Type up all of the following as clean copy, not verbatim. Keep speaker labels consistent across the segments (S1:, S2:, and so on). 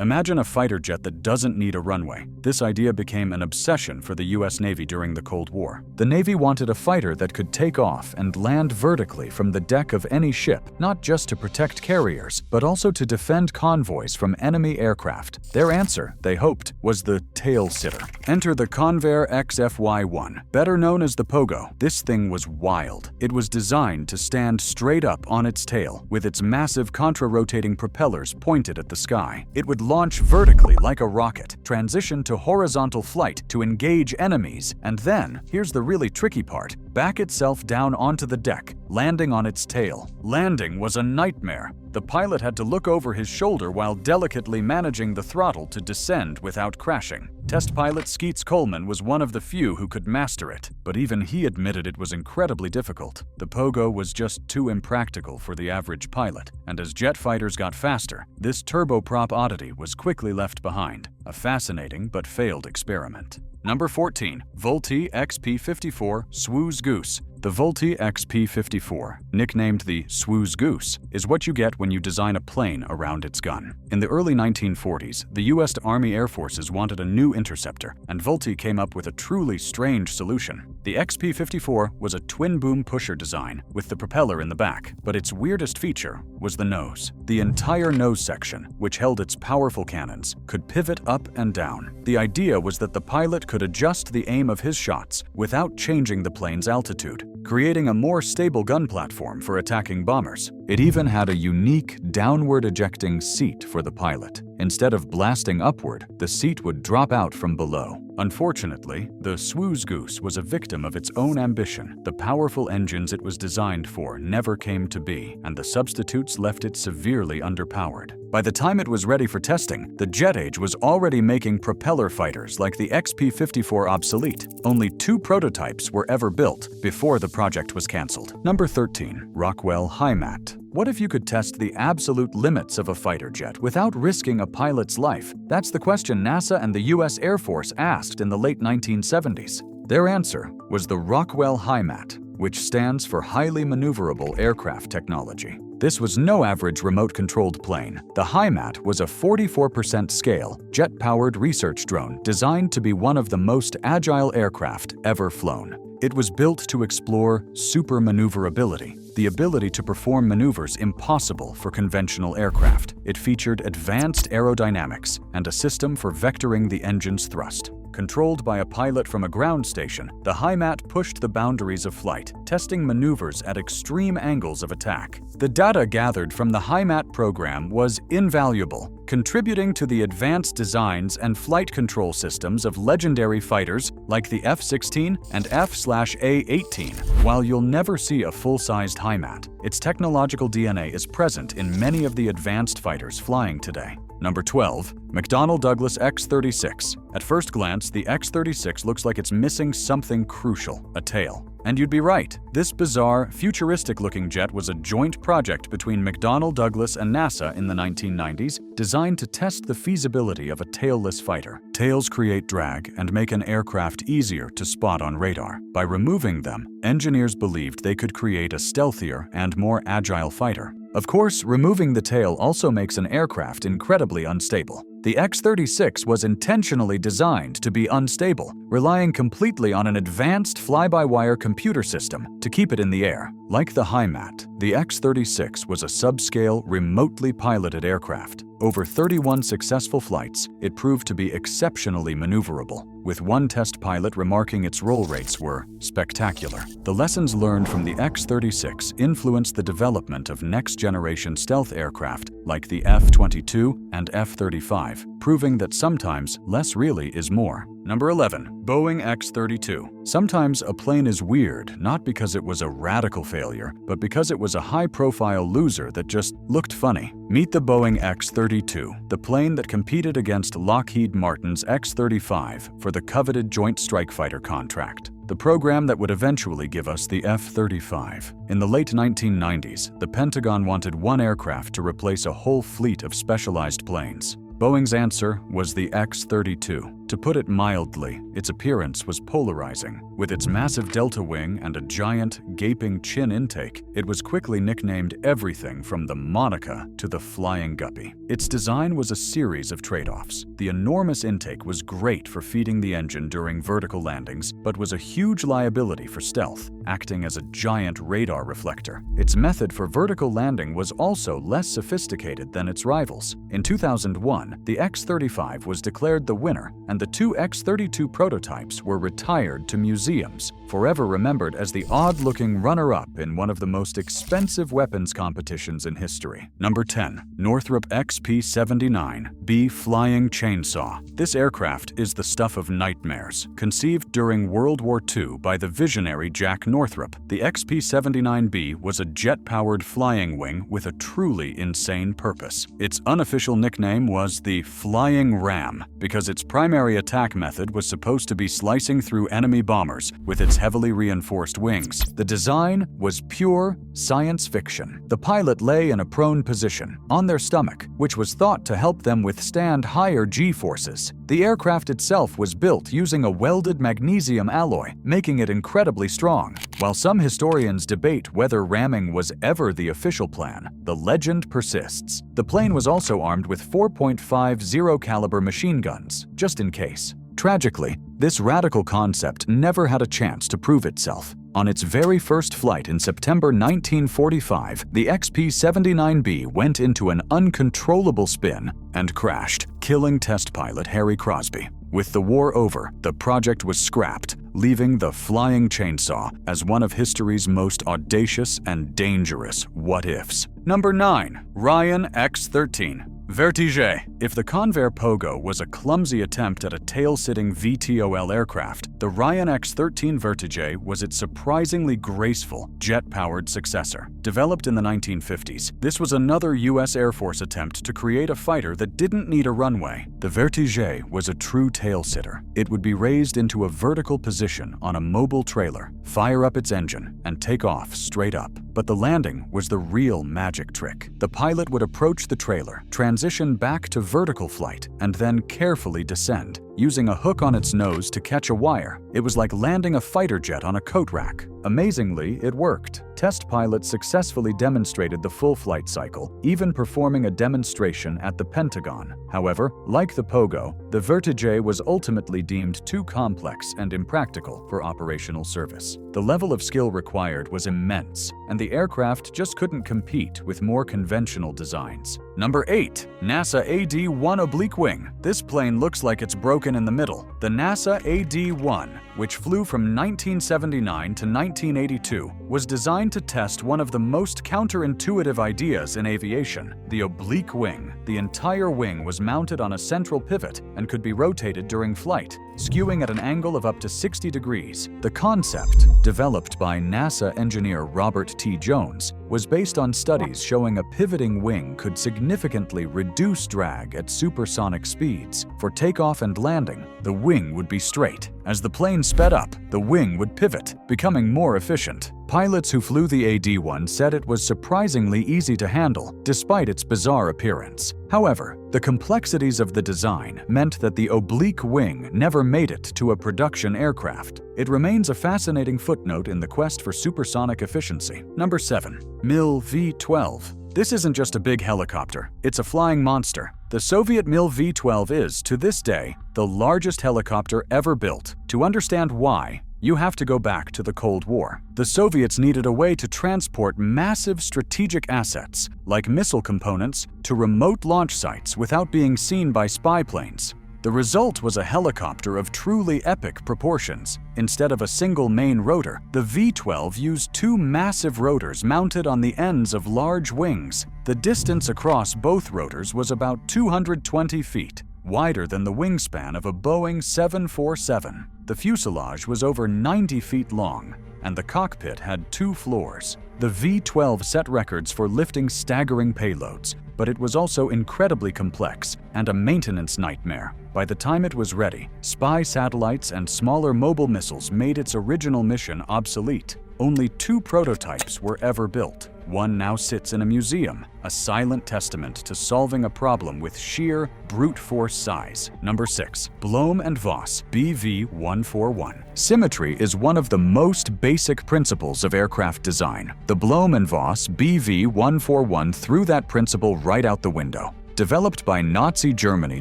S1: Imagine a fighter jet that doesn't need a runway. This idea became an obsession for the US Navy during the Cold War. The Navy wanted a fighter that could take off and land vertically from the deck of any ship, not just to protect carriers, but also to defend convoys from enemy aircraft. Their answer, they hoped, was the tailsitter. Enter the Convair XFY-1, better known as the pogo. This thing was wild. It was designed to stand straight up on its tail, with its massive contra-rotating propellers pointed at the sky. It would launch vertically like a rocket, transition to horizontal flight to engage enemies, and then, here's the really tricky part, back itself down onto the deck, landing on its tail. Landing was a nightmare. The pilot had to look over his shoulder while delicately managing the throttle to descend without crashing. Test pilot Skeets Coleman was one of the few who could master it, but even he admitted it was incredibly difficult. The pogo was just too impractical for the average pilot, and as jet fighters got faster, this turboprop oddity was quickly left behind. A fascinating but failed experiment. Number 14. Vultee XP-54 Swooze Goose. The Vultee XP-54, nicknamed the Swooze Goose, is what you get when you design a plane around its gun. In the early 1940s, the U.S. Army Air Forces wanted a new interceptor, and Vultee came up with a truly strange solution. The XP-54 was a twin-boom pusher design with the propeller in the back, but its weirdest feature was the nose. The entire nose section, which held its powerful cannons, could pivot up and down. The idea was that the pilot could adjust the aim of his shots without changing the plane's altitude, creating a more stable gun platform for attacking bombers. It even had a unique downward ejecting seat for the pilot. Instead of blasting upward, the seat would drop out from below. Unfortunately, the Swooze Goose was a victim of its own ambition. The powerful engines it was designed for never came to be, and the substitutes left it severely underpowered. By the time it was ready for testing, the jet age was already making propeller fighters like the XP-54 obsolete. Only 2 prototypes were ever built before the project was canceled. Number 13. Rockwell Hi-Mat. What if you could test the absolute limits of a fighter jet without risking a pilot's life? That's the question NASA and the US Air Force asked in the late 1970s. Their answer was the Rockwell Hi-Mat, which stands for Highly Maneuverable Aircraft Technology. This was no average remote-controlled plane. The Hi-Mat was a 44% scale, jet-powered research drone designed to be one of the most agile aircraft ever flown. It was built to explore super maneuverability, the ability to perform maneuvers impossible for conventional aircraft. It featured advanced aerodynamics and a system for vectoring the engine's thrust. Controlled by a pilot from a ground station, the Hi-Mat pushed the boundaries of flight, testing maneuvers at extreme angles of attack. The data gathered from the Hi-Mat program was invaluable, contributing to the advanced designs and flight control systems of legendary fighters like the F-16 and F/A-18. While you'll never see a full-sized Hi-Mat, its technological DNA is present in many of the advanced fighters flying today. Number 12. McDonnell Douglas X-36. At first glance, the X-36 looks like it's missing something crucial, a tail. And you'd be right. This bizarre, futuristic-looking jet was a joint project between McDonnell Douglas and NASA in the 1990s, designed to test the feasibility of a tailless fighter. Tails create drag and make an aircraft easier to spot on radar. By removing them, engineers believed they could create a stealthier and more agile fighter. Of course, removing the tail also makes an aircraft incredibly unstable. The X-36 was intentionally designed to be unstable, relying completely on an advanced fly-by-wire computer system to keep it in the air. Like the Hi-Mat, the X-36 was a subscale, remotely piloted aircraft. Over 31 successful flights, it proved to be exceptionally maneuverable, with one test pilot remarking its roll rates were spectacular. The lessons learned from the X-36 influenced the development of next-generation stealth aircraft like the F-22 and F-35, proving that sometimes less really is more. Number 11. Boeing X-32. Sometimes a plane is weird not because it was a radical failure, but because it was a high-profile loser that just looked funny. Meet the Boeing X-32, the plane that competed against Lockheed Martin's X-35 for the coveted Joint Strike Fighter contract, the program that would eventually give us the F-35. In the late 1990s, the Pentagon wanted one aircraft to replace a whole fleet of specialized planes. Boeing's answer was the X-32. To put it mildly, its appearance was polarizing. With its massive delta wing and a giant, gaping chin intake, it was quickly nicknamed everything from the Monica to the Flying Guppy. Its design was a series of trade-offs. The enormous intake was great for feeding the engine during vertical landings, but was a huge liability for stealth, acting as a giant radar reflector. Its method for vertical landing was also less sophisticated than its rivals. In 2001, the X-35 was declared the winner, and the two X-32 prototypes were retired to museums, forever remembered as the odd-looking runner-up in one of the most expensive weapons competitions in history. Number 10. Northrop XP-79B Flying Chainsaw. This aircraft is the stuff of nightmares. Conceived during World War II by the visionary Jack Northrop, the XP-79B was a jet-powered flying wing with a truly insane purpose. Its unofficial nickname was the Flying Ram because its primary attack method was supposed to be slicing through enemy bombers with its heavily reinforced wings. The design was pure science fiction. The pilot lay in a prone position, on their stomach, which was thought to help them withstand higher G-forces. The aircraft itself was built using a welded magnesium alloy, making it incredibly strong. While some historians debate whether ramming was ever the official plan, the legend persists. The plane was also armed with 4.50 caliber machine guns, just in case. Tragically, this radical concept never had a chance to prove itself. On its very first flight in September 1945, the XP-79B went into an uncontrollable spin and crashed, killing test pilot Harry Crosby. With the war over, the project was scrapped, leaving the Flying Chainsaw as one of history's most audacious and dangerous what-ifs. Number 9. Ryan X-13 Vertige. If the Convair Pogo was a clumsy attempt at a tail-sitting VTOL aircraft, the Ryan X-13 Vertige was its surprisingly graceful, jet-powered successor. Developed in the 1950s, this was another U.S. Air Force attempt to create a fighter that didn't need a runway. The Vertige was a true tail-sitter. It would be raised into a vertical position on a mobile trailer, fire up its engine, and take off straight up. But the landing was the real magic trick. The pilot would approach the trailer, transition back to vertical flight, and then carefully descend, using a hook on its nose to catch a wire. It was like landing a fighter jet on a coat rack. Amazingly, it worked. Test pilots successfully demonstrated the full flight cycle, even performing a demonstration at the Pentagon. However, like the Pogo, the Vertige was ultimately deemed too complex and impractical for operational service. The level of skill required was immense, and the aircraft just couldn't compete with more conventional designs. Number 8. NASA AD-1 Oblique Wing. This plane looks like it's broken in the middle. The NASA AD-1, which flew from 1979 to 1982, was designed to test one of the most counterintuitive ideas in aviation, the oblique wing. The entire wing was mounted on a central pivot and could be rotated during flight, skewing at an angle of up to 60 degrees. The concept, developed by NASA engineer Robert T. Jones, was based on studies showing a pivoting wing could significantly reduce drag at supersonic speeds. For takeoff and landing, the wing would be straight. As the plane sped up, the wing would pivot, becoming more efficient. Pilots who flew the AD-1 said it was surprisingly easy to handle, despite its bizarre appearance. However, the complexities of the design meant that the oblique wing never made it to a production aircraft. It remains a fascinating footnote in the quest for supersonic efficiency. Number 7. Mil V-12. This isn't just a big helicopter, it's a flying monster. The Soviet Mil V-12 is, to this day, the largest helicopter ever built. To understand why, you have to go back to the Cold War. The Soviets needed a way to transport massive strategic assets, like missile components, to remote launch sites without being seen by spy planes. The result was a helicopter of truly epic proportions. Instead of a single main rotor, the V-12 used two massive rotors mounted on the ends of large wings. The distance across both rotors was about 220 feet, wider than the wingspan of a Boeing 747. The fuselage was over 90 feet long, and the cockpit had 2 floors. The V-12 set records for lifting staggering payloads, but it was also incredibly complex and a maintenance nightmare. By the time it was ready, spy satellites and smaller mobile missiles made its original mission obsolete. Only 2 prototypes were ever built. One now sits in a museum, a silent testament to solving a problem with sheer brute force size. Number 6. Blohm & Voss BV-141. Symmetry is one of the most basic principles of aircraft design. The Blohm & Voss BV-141 threw that principle right out the window. Developed by Nazi Germany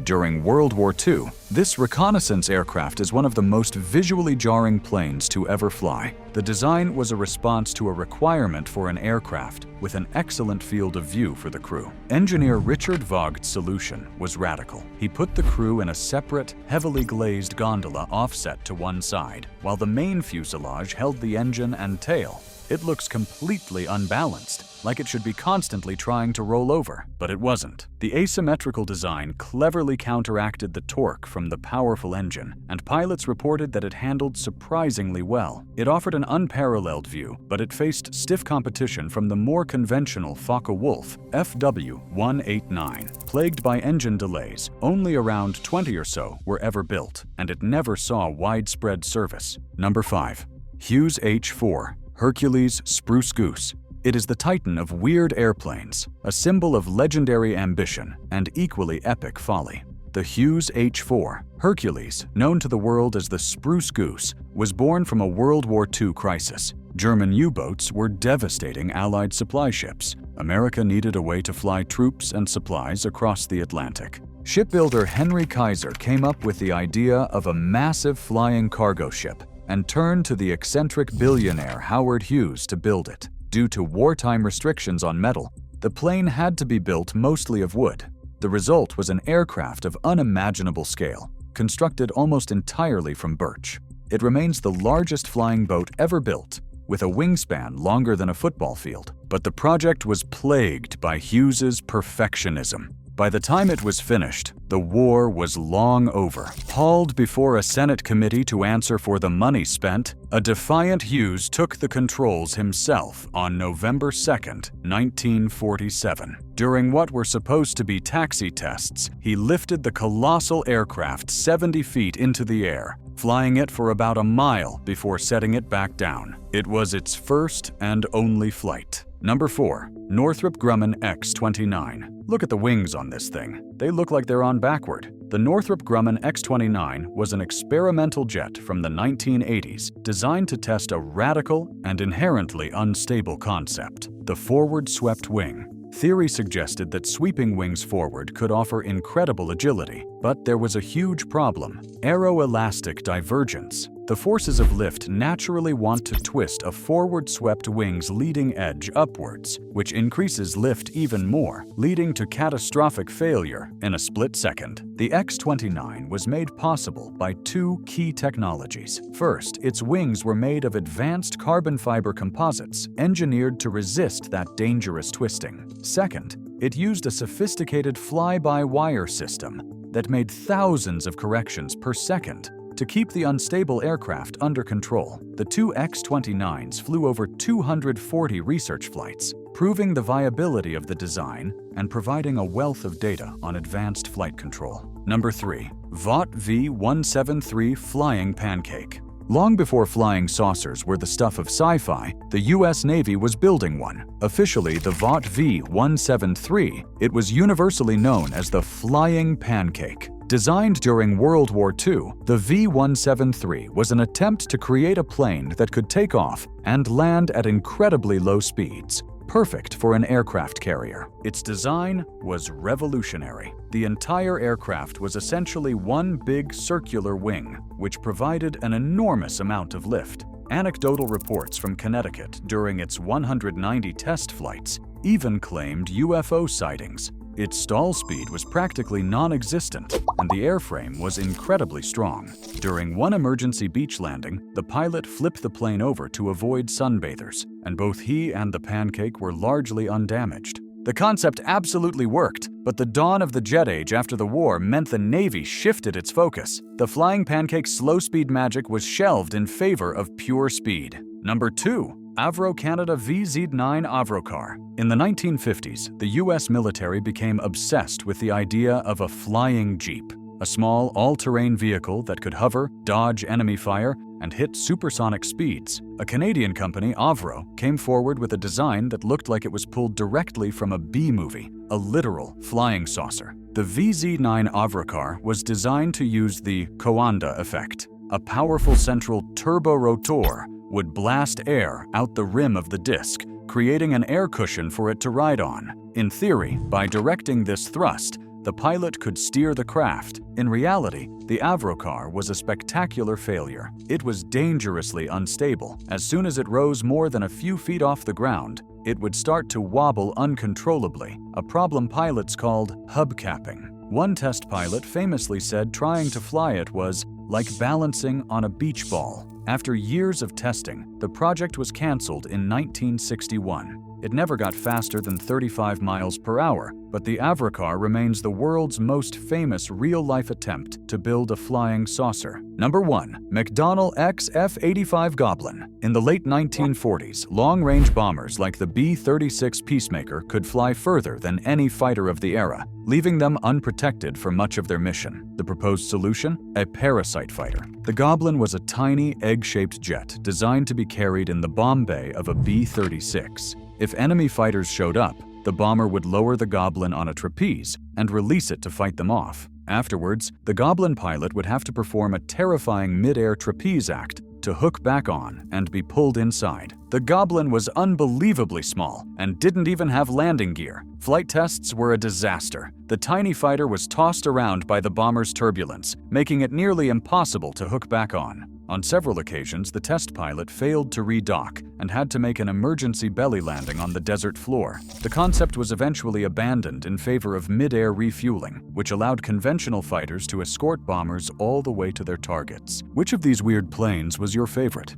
S1: during World War II, this reconnaissance aircraft is one of the most visually jarring planes to ever fly. The design was a response to a requirement for an aircraft with an excellent field of view for the crew. Engineer Richard Vogt's solution was radical. He put the crew in a separate, heavily glazed gondola offset to one side, while the main fuselage held the engine and tail. It looks completely unbalanced, like it should be constantly trying to roll over, but it wasn't. The asymmetrical design cleverly counteracted the torque from the powerful engine, and pilots reported that it handled surprisingly well. It offered an unparalleled view, but it faced stiff competition from the more conventional Focke-Wulf FW-189. Plagued by engine delays, only around 20 or so were ever built, and it never saw widespread service. Number 5. Hughes H-4 Hercules Spruce Goose. It is the titan of weird airplanes, a symbol of legendary ambition and equally epic folly. The Hughes H-4 Hercules, known to the world as the Spruce Goose, was born from a World War II crisis. German U-boats were devastating Allied supply ships. America needed a way to fly troops and supplies across the Atlantic. Shipbuilder Henry Kaiser came up with the idea of a massive flying cargo ship and turned to the eccentric billionaire Howard Hughes to build it. Due to wartime restrictions on metal, the plane had to be built mostly of wood. The result was an aircraft of unimaginable scale, constructed almost entirely from birch. It remains the largest flying boat ever built, with a wingspan longer than a football field. But the project was plagued by Hughes's perfectionism. By the time it was finished, the war was long over. Hauled before a Senate committee to answer for the money spent, a defiant Hughes took the controls himself on November 2, 1947. During what were supposed to be taxi tests, he lifted the colossal aircraft 70 feet into the air, flying it for about a mile before setting it back down. It was its first and only flight. Number 4. Northrop Grumman X-29. Look at the wings on this thing. They look like they're on backward. The Northrop Grumman X-29 was an experimental jet from the 1980s designed to test a radical and inherently unstable concept: the forward-swept wing. Theory suggested that sweeping wings forward could offer incredible agility, but there was a huge problem: aeroelastic divergence. The forces of lift naturally want to twist a forward-swept wing's leading edge upwards, which increases lift even more, leading to catastrophic failure in a split second. The X-29 was made possible by two key technologies. First, its wings were made of advanced carbon fiber composites, engineered to resist that dangerous twisting. Second, it used a sophisticated fly-by-wire system that made thousands of corrections per second to keep the unstable aircraft under control. The two X-29s flew over 240 research flights, proving the viability of the design and providing a wealth of data on advanced flight control. Number 3. Vought V-173 Flying Pancake. Long before flying saucers were the stuff of sci-fi, the U.S. Navy was building one. Officially the Vought V-173, it was universally known as the Flying Pancake. Designed during World War II, the V-173 was an attempt to create a plane that could take off and land at incredibly low speeds, perfect for an aircraft carrier. Its design was revolutionary. The entire aircraft was essentially one big circular wing, which provided an enormous amount of lift. Anecdotal reports from Connecticut during its 190 test flights even claimed UFO sightings. Its stall speed was practically non-existent, and the airframe was incredibly strong. During one emergency beach landing, the pilot flipped the plane over to avoid sunbathers, and both he and the Pancake were largely undamaged. The concept absolutely worked, but the dawn of the jet age after the war meant the Navy shifted its focus. The Flying Pancake's slow-speed magic was shelved in favor of pure speed. Number 2. Avro Canada VZ-9 Avrocar. In the 1950s, the U.S. military became obsessed with the idea of a flying jeep, a small, all-terrain vehicle that could hover, dodge enemy fire, and hit supersonic speeds. A Canadian company, Avro, came forward with a design that looked like it was pulled directly from a B-movie, a literal flying saucer. The VZ-9 Avrocar was designed to use the Coanda effect. A powerful central turborotor would blast air out the rim of the disc, creating an air cushion for it to ride on. In theory, by directing this thrust, the pilot could steer the craft. In reality, the Avrocar was a spectacular failure. It was dangerously unstable. As soon as it rose more than a few feet off the ground, it would start to wobble uncontrollably, a problem pilots called hubcapping. One test pilot famously said trying to fly it was like balancing on a beach ball. After years of testing, the project was canceled in 1961. It never got faster than 35 miles per hour, but the Avrocar remains the world's most famous real-life attempt to build a flying saucer. Number 1. McDonnell X-F-85 Goblin. In the late 1940s, long-range bombers like the B-36 Peacemaker could fly further than any fighter of the era, leaving them unprotected for much of their mission. The proposed solution? A parasite fighter. The Goblin was a tiny, egg-shaped jet designed to be carried in the bomb bay of a B-36. If enemy fighters showed up, the bomber would lower the Goblin on a trapeze and release it to fight them off. Afterwards, the Goblin pilot would have to perform a terrifying mid-air trapeze act to hook back on and be pulled inside. The Goblin was unbelievably small and didn't even have landing gear. Flight tests were a disaster. The tiny fighter was tossed around by the bomber's turbulence, making it nearly impossible to hook back on. On several occasions, the test pilot failed to redock and had to make an emergency belly landing on the desert floor. The concept was eventually abandoned in favor of mid-air refueling, which allowed conventional fighters to escort bombers all the way to their targets. Which of these weird planes was your favorite?